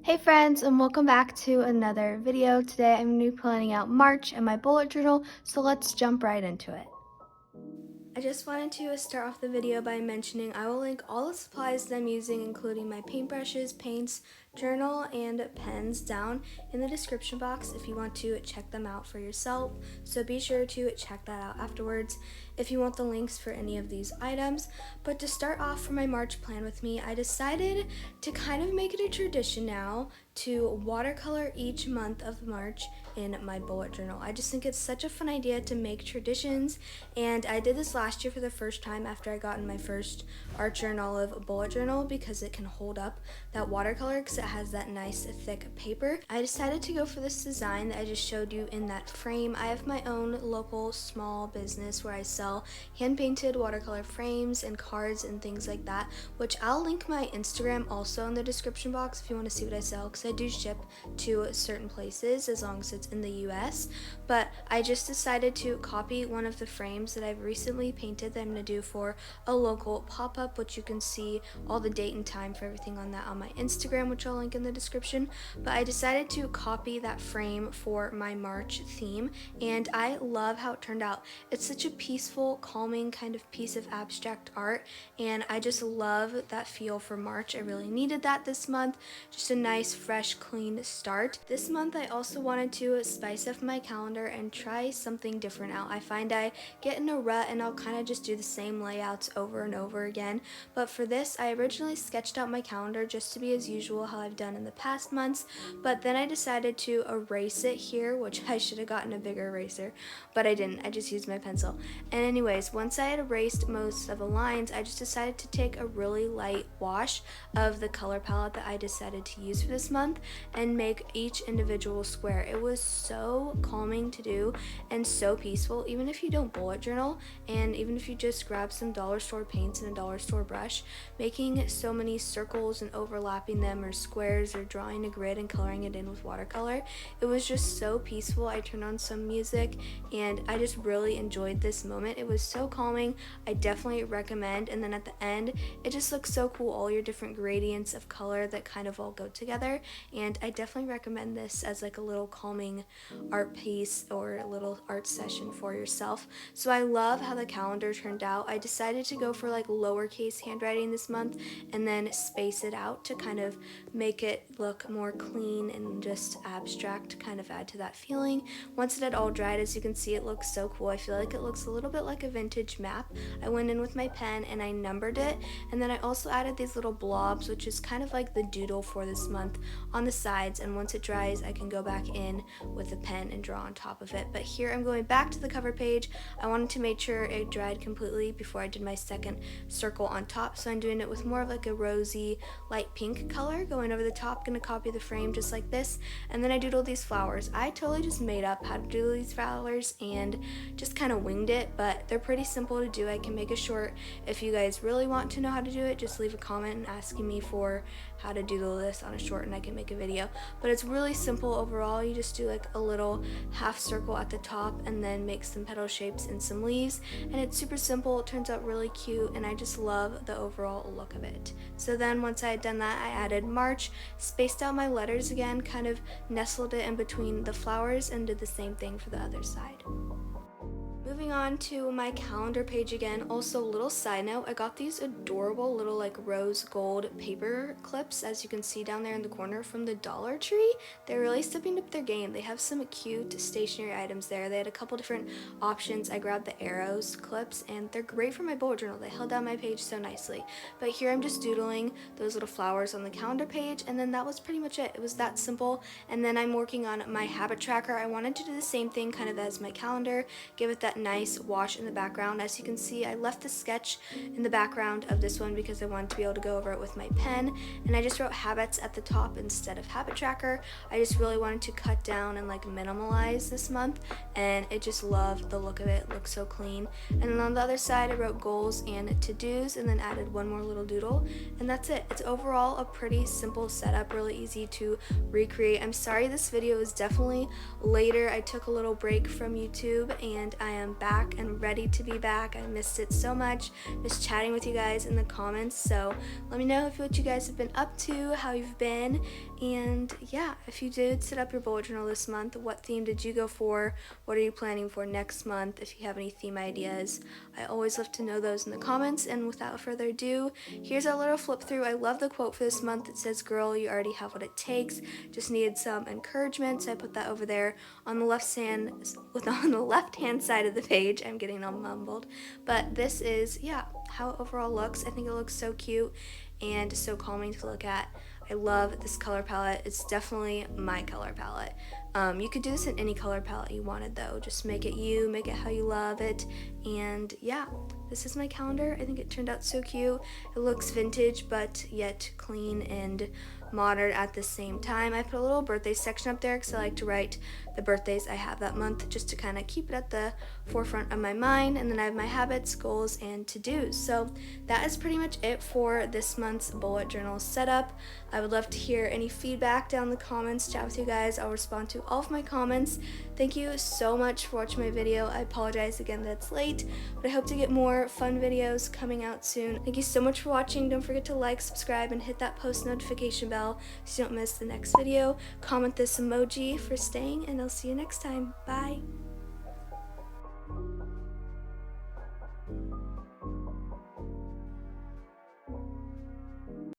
Hey friends, and welcome back to another video. Today I'm going to be planning out March and my bullet journal, so let's jump right into it. I just wanted to start off the video by mentioning I will link all the supplies that I'm using, including my paintbrushes, paints, journal, and pens down in the description box if you want to check them out for yourself. So be sure to check that out afterwards if you want the links for any of these items. But to start off for my March plan with me, I decided to kind of make it a tradition now to watercolor each month of March in my bullet journal. I just think it's such a fun idea to make traditions, and I did this last year for the first time after I got in my first art journal of bullet journal because it can hold up that watercolor because it has that nice thick paper. I decided to go for this design that I just showed you in that frame. I have my own local small business where I sell hand-painted watercolor frames and cards and things like that, which I'll link my Instagram also in the description box if you want to see what I sell, because I do ship to certain places as long as it's in the US. But I just decided to copy one of the frames that I've recently painted that I'm going to do for a local pop-up, which you can see all the date and time for everything on that on my Instagram, which I'll link in the description. But I decided to copy that frame for my March theme, and I love how it turned out. It's such a peaceful, calming kind of piece of abstract art, and I just love that feel for March. I really needed that this month, just a nice, fresh, clean start. This month I also wanted to spice up my calendar and try something different out. I find I get in a rut and I'll kind of just do the same layouts over and over again, but for this I originally sketched out my calendar just to be as usual how I've done in the past months, but then I decided to erase it here, which I should have gotten a bigger eraser, but I didn't. I just used my pencil. And anyways, once I had erased most of the lines, I just decided to take a really light wash of the color palette that I decided to use for this month and make each individual square. It was so calming to do and so peaceful, even if you don't bullet journal and even if you just grab some dollar store paints and a dollar store brush. Making so many circles and overlapping them or squares or drawing a grid and coloring it in with watercolor, it was just so peaceful. I turned on some music and I just really enjoyed this moment. It was so calming. I definitely recommend. And then at the end, it just looks so cool, all your different gradients of color that kind of all go together, and I definitely recommend this as like a little calming art piece or a little art session for yourself. So I love how the calendar turned out. I decided to go for like lowercase handwriting this month and then space it out to kind of make it look more clean and just abstract, kind of add to that feeling. Once it had all dried, as you can see, it looks so cool. I feel like it looks a little bit like a vintage map. I went in with my pen and I numbered it, and then I also added these little blobs, which is kind of like the doodle for this month, on the sides, and once it dries I can go back in with a pen and draw on top of it. But here I'm going back to the cover page. I wanted to make sure it dried completely before I did my second circle on top, so I'm doing it with more of like a rosy light pink color going over the top. Gonna copy the frame just like this, and then I doodled these flowers. I totally just made up how to doodle these flowers and just kind of winged it, but they're pretty simple to do. I can make a short. If you guys really want to know how to do it, just leave a comment and asking me for how to doodle this on a short and I can make a video. But it's really simple overall. You just do like a little half circle at the top and then make some petal shapes and some leaves, and it's super simple. It turns out really cute and I just love the overall look of it. So then once I had done that, I added March, spaced out my letters again, kind of nestled it in between the flowers, and did the same thing for the other side. Moving on to my calendar page again. Also, a little side note, I got these adorable little like rose gold paper clips, as you can see down there in the corner, from the Dollar Tree. They're really stepping up their game. They have some cute stationery items there. They had a couple different options. I grabbed the arrows clips and they're great for my bullet journal. They held down my page so nicely. But here I'm just doodling those little flowers on the calendar page, and then that was pretty much it. It was that simple. And then I'm working on my habit tracker. I wanted to do the same thing kind of as my calendar, give it that nice wash in the background. As you can see, I left the sketch in the background of this one because I wanted to be able to go over it with my pen, and I just wrote habits at the top instead of habit tracker. I just really wanted to cut down and like minimalize this month, and I just love the look of it. It looks so clean. And then on the other side I wrote goals and to-dos and then added one more little doodle, and that's it. It's overall a pretty simple setup, really easy to recreate. I'm sorry this video is definitely later. I took a little break from YouTube and I am I'm back and ready to be back. I missed it so much. Missed chatting with you guys in the comments. So let me know what you guys have been up to, how you've been, and yeah, if you did set up your bullet journal this month, what theme did you go for? What are you planning for next month? If you have any theme ideas, I always love to know those in the comments. And without further ado, here's our little flip through. I love the quote for this month. It says, "Girl, you already have what it takes. Just needed some encouragement." So I put that over there on the left hand side of the page. I'm getting all mumbled, but this is how it overall looks. I think it looks so cute and so calming to look at. I love this color palette. It's definitely my color palette. You could do this in any color palette you wanted though. Just make it you, make it how you love it. And yeah, this is my calendar. I think it turned out so cute. It looks vintage but yet clean and modern at the same time. I put a little birthday section up there because I like to write the birthdays I have that month just to kind of keep it at the forefront of my mind. And then I have my habits, goals, and to-dos. So that is pretty much it for this month's bullet journal setup. I would love to hear any feedback down in the comments, chat with you guys. I'll respond to all of my comments. Thank you so much for watching my video. I apologize again that it's late, but I hope to get more fun videos coming out soon. Thank you so much for watching. Don't forget to like, subscribe, and hit that post notification bell so you don't miss the next video. Comment this emoji for staying, and I'll see you next time. Bye!